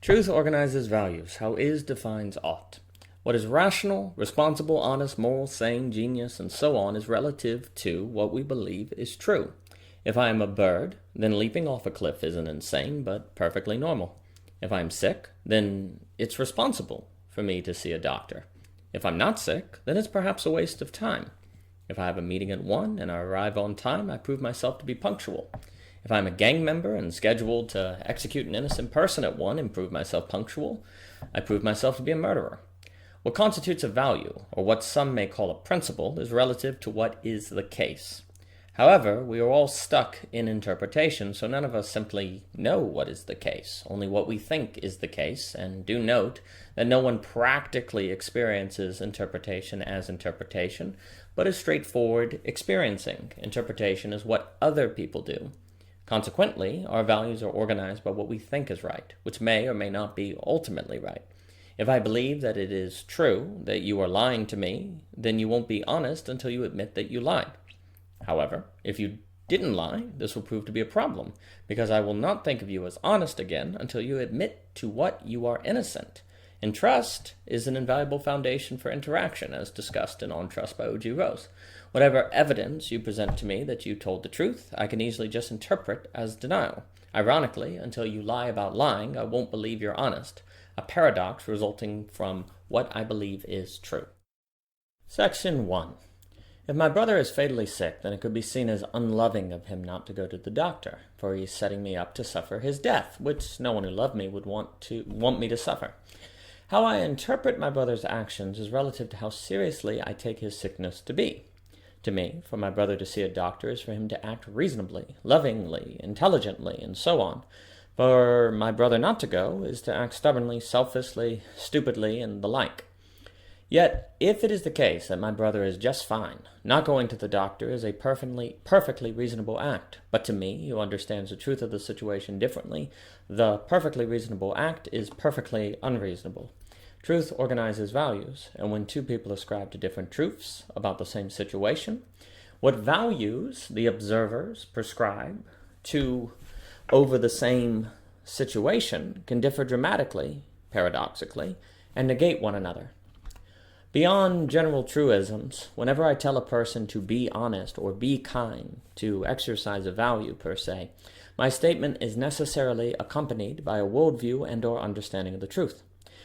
Truth organizes values. How is defines ought. What is rational, responsible, honest, moral, sane, genius, and so on is relative to what we believe is true. If I am a bird, then leaping off a cliff isn't insane, but perfectly normal. If I'm sick, then it's responsible for me to see a doctor. If I'm not sick, then it's perhaps a waste of time. If I have a meeting at 1 and I arrive on time, I prove myself to be punctual. If I'm a gang member and scheduled to execute an innocent person at 1 and prove myself punctual, I prove myself to be a murderer. What constitutes a value, or what some may call a principle, is relative to what is the case. However, we are all stuck in interpretation, so none of us simply know what is the case, only what we think is the case, and do note that no one practically experiences interpretation as interpretation, but as straightforward experiencing. Interpretation is what other people do. Consequently, our values are organized by what we think is right, which may or may not be ultimately right. If I believe that it is true that you are lying to me, then you won't be honest until you admit that you lied. However, if you didn't lie, this will prove to be a problem, because I will not think of you as honest again until you admit to what you are innocent. And trust is an invaluable foundation for interaction, as discussed in On Trust by O.G. Rose. Whatever evidence you present to me that you told the truth, I can easily just interpret as denial. Ironically, until you lie about lying, I won't believe you're honest, a paradox resulting from what I believe is true. Section 1. If my brother is fatally sick, then it could be seen as unloving of him not to go to the doctor, for he is setting me up to suffer his death, which no one who loved me would want me to suffer. How I interpret my brother's actions is relative to how seriously I take his sickness to be. To me, for my brother to see a doctor is for him to act reasonably, lovingly, intelligently, and so on. For my brother not to go is to act stubbornly, selfishly, stupidly, and the like. Yet, if it is the case that my brother is just fine, not going to the doctor is a perfectly reasonable act. But to me, who understands the truth of the situation differently, the perfectly reasonable act is perfectly unreasonable. Truth organizes values, and when two people ascribe to different truths about the same situation, what values the observers prescribe to over the same situation can differ dramatically, paradoxically, and negate one another. Beyond general truisms, whenever I tell a person to be honest or be kind, to exercise a value per se, my statement is necessarily accompanied by a worldview and or understanding of the truth.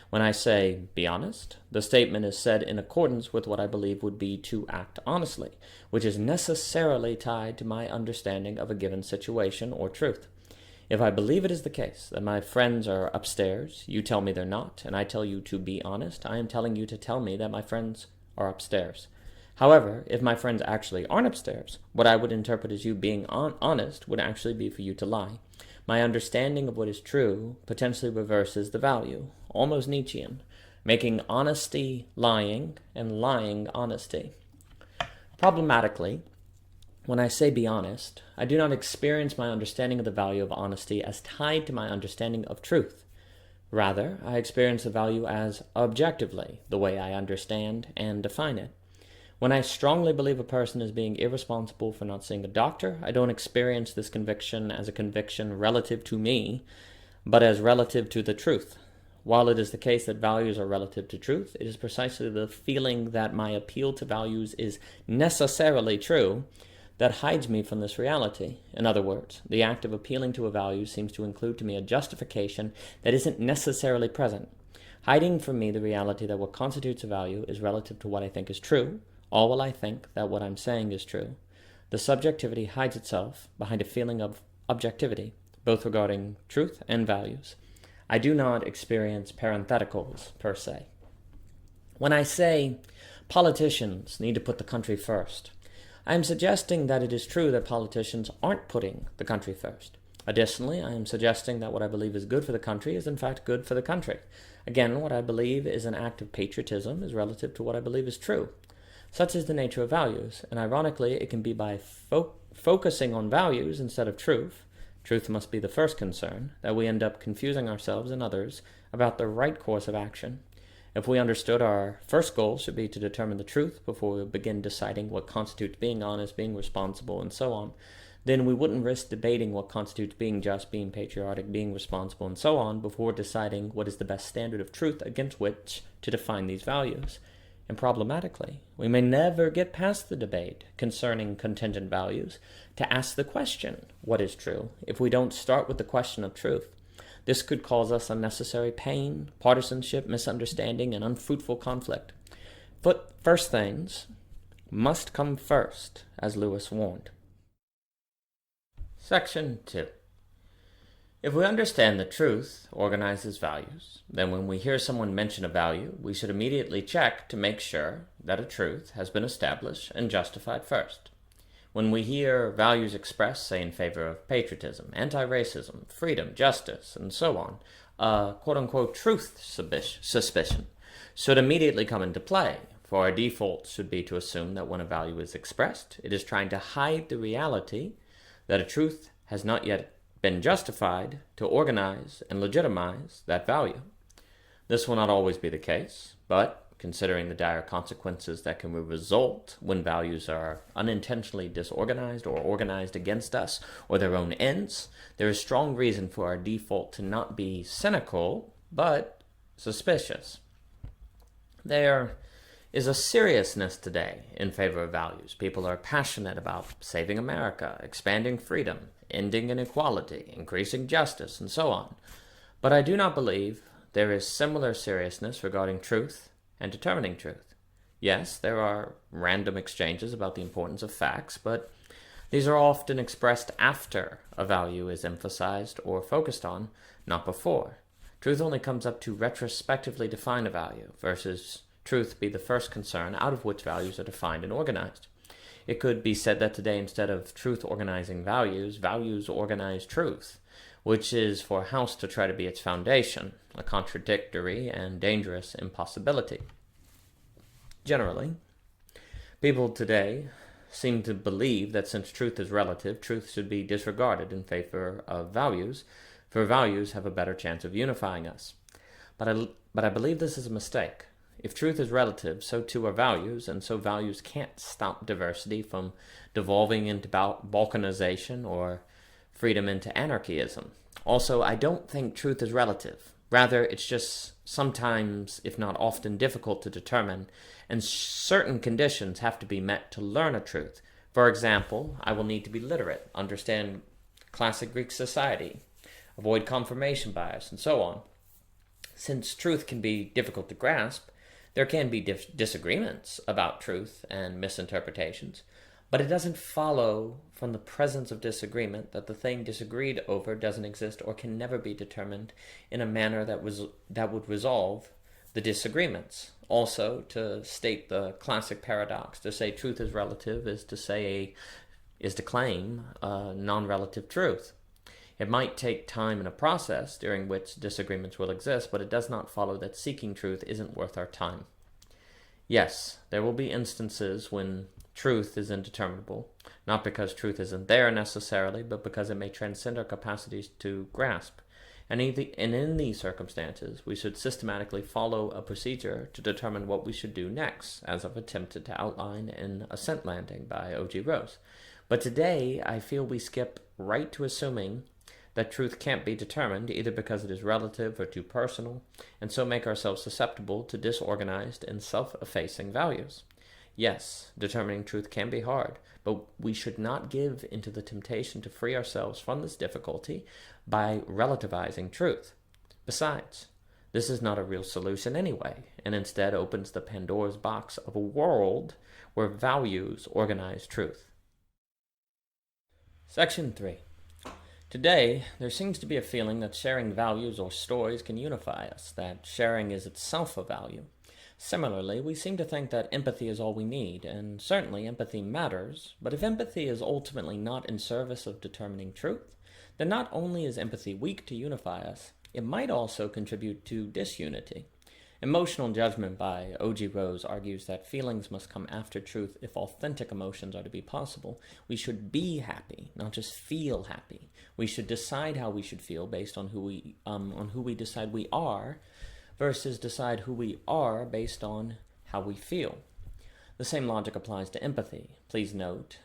When I say, be honest, the statement is said in accordance with what I believe would be to act honestly, which is necessarily tied to my understanding of a given situation or truth. If I believe it is the case that my friends are upstairs, you tell me they're not, and I tell you to be honest, I am telling you to tell me that my friends are upstairs. However, if my friends actually aren't upstairs, what I would interpret as you being honest would actually be for you to lie. My understanding of what is true potentially reverses the value, almost Nietzschean, making honesty lying and lying honesty. Problematically, when I say be honest, I do not experience my understanding of the value of honesty as tied to my understanding of truth. Rather, I experience the value as objectively, the way I understand and define it. When I strongly believe a person is being irresponsible for not seeing a doctor, I don't experience this conviction as a conviction relative to me, but as relative to the truth. While it is the case that values are relative to truth, it is precisely the feeling that my appeal to values is necessarily true that hides me from this reality. In other words, the act of appealing to a value seems to include to me a justification that isn't necessarily present, hiding from me the reality that what constitutes a value is relative to what I think is true, all while I think that what I'm saying is true. The subjectivity hides itself behind a feeling of objectivity, both regarding truth and values. I do not experience parentheticals, per se. When I say politicians need to put the country first, I am suggesting that it is true that politicians aren't putting the country first. Additionally, I am suggesting that what I believe is good for the country is in fact good for the country. Again, what I believe is an act of patriotism is relative to what I believe is true. Such is the nature of values, and ironically, it can be by focusing on values instead of truth must be the first concern, that we end up confusing ourselves and others about the right course of action. If we understood our first goal should be to determine the truth before we begin deciding what constitutes being honest, being responsible, and so on, then we wouldn't risk debating what constitutes being just, being patriotic, being responsible, and so on before deciding what is the best standard of truth against which to define these values. And problematically, we may never get past the debate concerning contingent values to ask the question, what is true, if we don't start with the question of truth. This could cause us unnecessary pain, partisanship, misunderstanding, and unfruitful conflict. But first things must come first, as Lewis warned. Section 2. If we understand that truth organizes values, then when we hear someone mention a value, we should immediately check to make sure that a truth has been established and justified first. When we hear values expressed, say in favor of patriotism, anti-racism, freedom, justice, and so on, a quote-unquote truth suspicion should immediately come into play, for our default should be to assume that when a value is expressed, it is trying to hide the reality that a truth has not yet been justified to organize and legitimize that value. This will not always be the case, but considering the dire consequences that can result when values are unintentionally disorganized or organized against us or their own ends, there is strong reason for our default to not be cynical, but suspicious. There is a seriousness today in favor of values. People are passionate about saving America, expanding freedom, ending inequality, increasing justice, and so on. But I do not believe there is similar seriousness regarding truth and determining truth. Yes, there are random exchanges about the importance of facts, but these are often expressed after a value is emphasized or focused on, not before. Truth only comes up to retrospectively define a value, versus truth be the first concern out of which values are defined and organized. It could be said that today, instead of truth organizing values, values organize truth, which is for a house to try to be its foundation, a contradictory and dangerous impossibility. Generally, people today seem to believe that since truth is relative, truth should be disregarded in favor of values, for values have a better chance of unifying us. But I believe this is a mistake. If truth is relative, so too are values, and so values can't stop diversity from devolving into balkanization or freedom into anarchism. Also, I don't think truth is relative. Rather, it's just sometimes, if not often, difficult to determine, and certain conditions have to be met to learn a truth. For example, I will need to be literate, understand classic Greek society, avoid confirmation bias, and so on. Since truth can be difficult to grasp, there can be disagreements about truth and misinterpretations, but it doesn't follow from the presence of disagreement that the thing disagreed over doesn't exist or can never be determined in a manner that would resolve the disagreements. Also, to state the classic paradox, to say truth is relative is to claim a non-relative truth. It might take time and a process during which disagreements will exist, but it does not follow that seeking truth isn't worth our time. Yes, there will be instances when truth is indeterminable, not because truth isn't there necessarily, but because it may transcend our capacities to grasp. And in these circumstances, we should systematically follow a procedure to determine what we should do next, as I've attempted to outline in Ascent Landing by O.G. Rose. But today, I feel we skip right to assuming that truth can't be determined, either because it is relative or too personal, and so make ourselves susceptible to disorganized and self-effacing values. Yes, determining truth can be hard, but we should not give into the temptation to free ourselves from this difficulty by relativizing truth. Besides, this is not a real solution anyway, and instead opens the Pandora's box of a world where values organize truth. Section 3. Today, there seems to be a feeling that sharing values or stories can unify us, that sharing is itself a value. Similarly, we seem to think that empathy is all we need, and certainly empathy matters, but if empathy is ultimately not in service of determining truth, then not only is empathy weak to unify us, it might also contribute to disunity. Emotional Judgment by O.G. Rose argues that feelings must come after truth if authentic emotions are to be possible. We should be happy, not just feel happy. We should decide how we should feel based on who we decide we are, versus decide who we are based on how we feel. The same logic applies to empathy. Please note,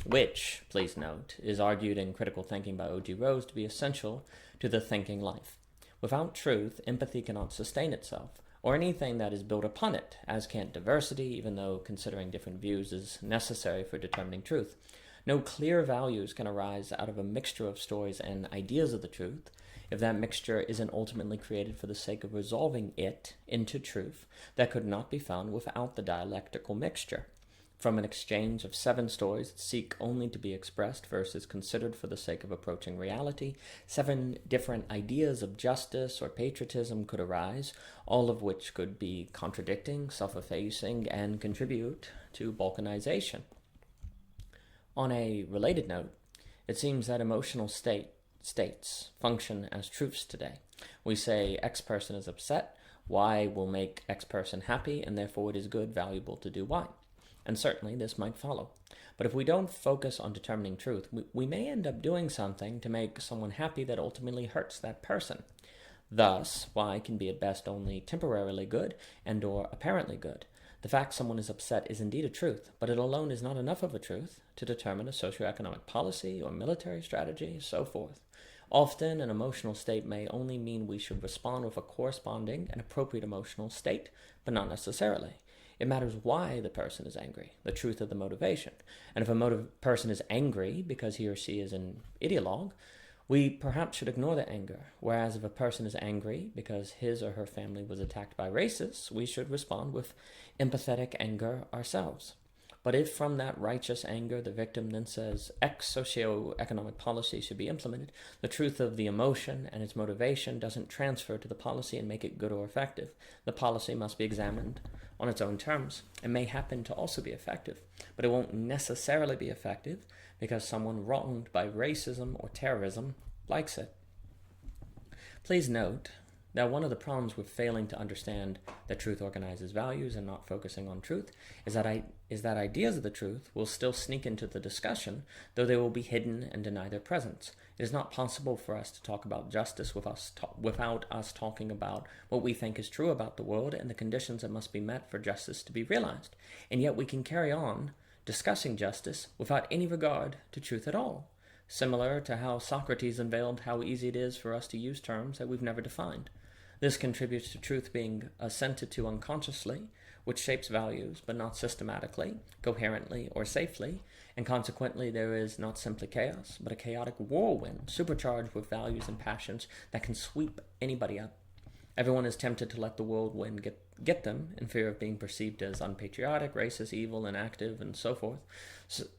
which, please note, is argued in Critical Thinking by O.G. Rose to be essential to the thinking life. Without truth, empathy cannot sustain itself, or anything that is built upon it, as can't diversity, even though considering different views is necessary for determining truth. No clear values can arise out of a mixture of stories and ideas of the truth, if that mixture isn't ultimately created for the sake of resolving it into truth that could not be found without the dialectical mixture. From an exchange of 7 stories that seek only to be expressed versus considered for the sake of approaching reality, 7 different ideas of justice or patriotism could arise, all of which could be contradicting, self-effacing, and contribute to balkanization. On a related note, it seems that emotional states function as truths today. We say X person is upset, Y will make X person happy, and therefore it is good, valuable to do Y. And certainly this might follow. But if we don't focus on determining truth, we may end up doing something to make someone happy that ultimately hurts that person. Thus, Y can be at best only temporarily good and or apparently good. The fact someone is upset is indeed a truth, but it alone is not enough of a truth to determine a socioeconomic policy or military strategy, so forth. Often, an emotional state may only mean we should respond with a corresponding and appropriate emotional state, but not necessarily. It matters why the person is angry, the truth of the motivation. And if a person is angry because he or she is an ideologue, we perhaps should ignore the anger. Whereas if a person is angry because his or her family was attacked by racists, we should respond with empathetic anger ourselves. But if from that righteous anger the victim then says X socioeconomic policy should be implemented, the truth of the emotion and its motivation doesn't transfer to the policy and make it good or effective. The policy must be examined on its own terms. It may happen to also be effective, but it won't necessarily be effective because someone wronged by racism or terrorism likes it. Please note that one of the problems with failing to understand that truth organizes values and not focusing on truth is that ideas of the truth will still sneak into the discussion, though they will be hidden and deny their presence. It is not possible for us to talk about justice without us talking about what we think is true about the world and the conditions that must be met for justice to be realized. And yet we can carry on discussing justice without any regard to truth at all, similar to how Socrates unveiled how easy it is for us to use terms that we've never defined. This contributes to truth being assented to unconsciously, which shapes values, but not systematically, coherently, or safely, and consequently there is not simply chaos, but a chaotic whirlwind supercharged with values and passions that can sweep anybody up. Everyone is tempted to let the whirlwind get them in fear of being perceived as unpatriotic, racist, evil, inactive, and so forth,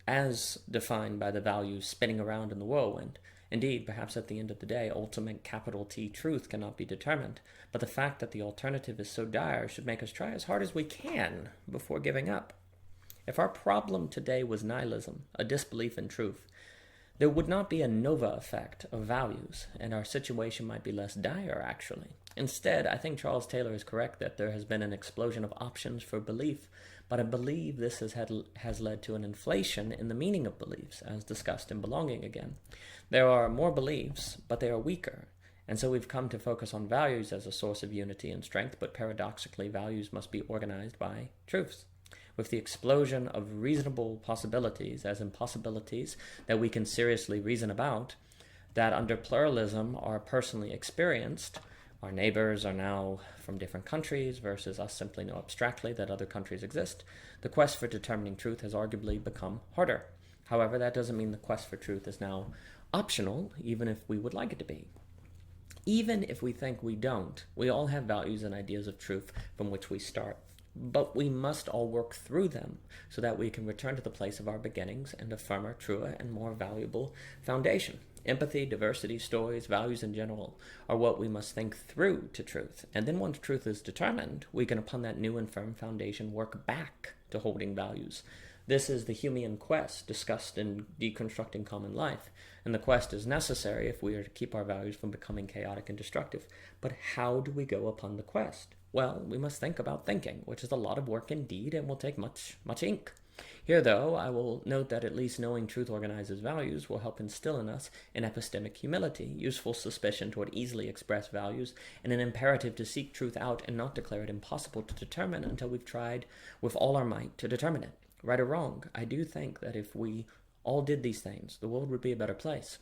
as defined by the values spinning around in the whirlwind. Indeed, perhaps at the end of the day, ultimate capital T truth cannot be determined, but the fact that the alternative is so dire should make us try as hard as we can before giving up. If our problem today was nihilism, a disbelief in truth, there would not be a nova effect of values, and our situation might be less dire, actually. Instead, I think Charles Taylor is correct that there has been an explosion of options for belief, but I believe this has led to an inflation in the meaning of beliefs, as discussed in Belonging Again. There are more beliefs, but they are weaker, and so we've come to focus on values as a source of unity and strength, but paradoxically, values must be organized by truths. With the explosion of reasonable possibilities as impossibilities that we can seriously reason about, that under pluralism are personally experienced, our neighbors are now from different countries versus us simply know abstractly that other countries exist, the quest for determining truth has arguably become harder. However, that doesn't mean the quest for truth is now optional, even if we would like it to be. Even if we think we don't, we all have values and ideas of truth from which we start. But we must all work through them so that we can return to the place of our beginnings and a firmer, truer, and more valuable foundation. Empathy, diversity, stories, values in general are what we must think through to truth. And then once truth is determined, we can, upon that new and firm foundation, work back to holding values. This is the Humean quest discussed in Deconstructing Common Life, and the quest is necessary if we are to keep our values from becoming chaotic and destructive. But how do we go upon the quest? Well, we must think about thinking, which is a lot of work indeed and will take much ink. Here, though, I will note that at least knowing truth organizes values will help instill in us an epistemic humility, useful suspicion toward easily expressed values, and an imperative to seek truth out and not declare it impossible to determine until we've tried with all our might to determine it. Right or wrong, I do think that if we all did these things, the world would be a better place.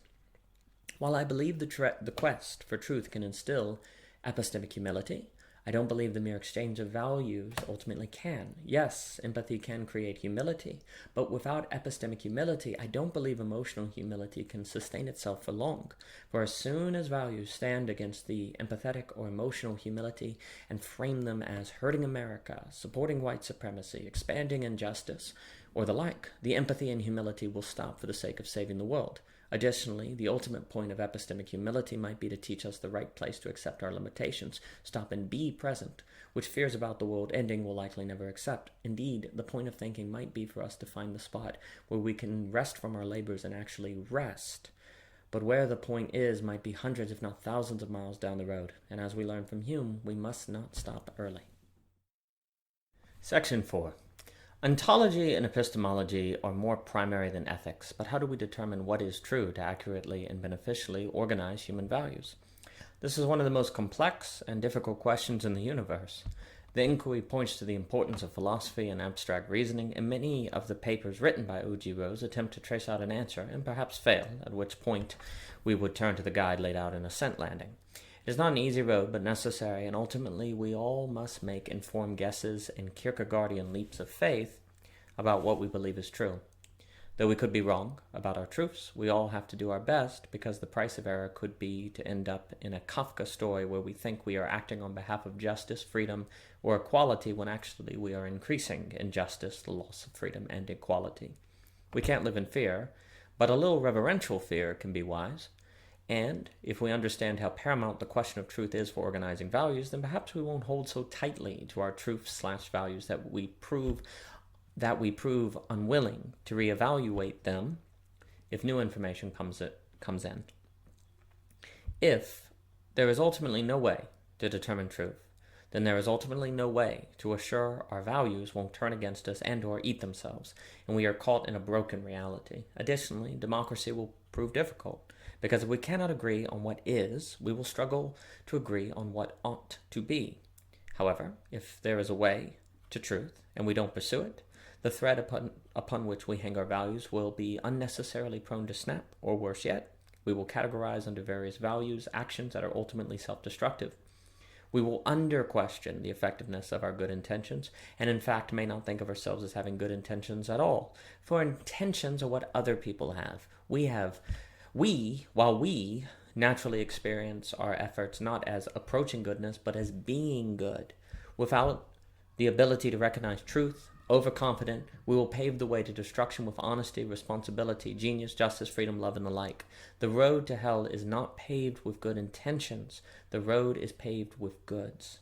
While I believe the quest for truth can instill epistemic humility, I don't believe the mere exchange of values ultimately can. Yes, empathy can create humility, but without epistemic humility, I don't believe emotional humility can sustain itself for long. For as soon as values stand against the empathetic or emotional humility and frame them as hurting America, supporting white supremacy, expanding injustice, or the like, the empathy and humility will stop for the sake of saving the world. Additionally, the ultimate point of epistemic humility might be to teach us the right place to accept our limitations, stop and be present, which fears about the world ending will likely never accept. Indeed, the point of thinking might be for us to find the spot where we can rest from our labors and actually rest. But where the point is might be hundreds if not thousands of miles down the road, and as we learn from Hume, we must not stop early. Section 4. Ontology and epistemology are more primary than ethics, but how do we determine what is true to accurately and beneficially organize human values? This is one of the most complex and difficult questions in the universe. The inquiry points to the importance of philosophy and abstract reasoning, and many of the papers written by O.G. Rose attempt to trace out an answer and perhaps fail, at which point we would turn to the guide laid out in Ascent Landing. It is not an easy road, but necessary, and ultimately we all must make informed guesses and Kierkegaardian leaps of faith about what we believe is true. Though we could be wrong about our truths, we all have to do our best, because the price of error could be to end up in a Kafka story where we think we are acting on behalf of justice, freedom, or equality, when actually we are increasing injustice, the loss of freedom, and equality. We can't live in fear, but a little reverential fear can be wise. And if we understand how paramount the question of truth is for organizing values, then perhaps we won't hold so tightly to our truths/values that we prove unwilling to reevaluate them if new information comes in. If there is ultimately no way to determine truth, then there is ultimately no way to assure our values won't turn against us and or eat themselves, and we are caught in a broken reality. Additionally, democracy will prove difficult, because if we cannot agree on what is, we will struggle to agree on what ought to be. However, if there is a way to truth and we don't pursue it, the thread upon which we hang our values will be unnecessarily prone to snap, or worse yet, we will categorize under various values actions that are ultimately self-destructive. We will under-question the effectiveness of our good intentions, and in fact may not think of ourselves as having good intentions at all, for intentions are what other people have. While we naturally experience our efforts not as approaching goodness, but as being good. Without the ability to recognize truth, overconfident, we will pave the way to destruction with honesty, responsibility, genius, justice, freedom, love, and the like. The road to hell is not paved with good intentions. The road is paved with goods.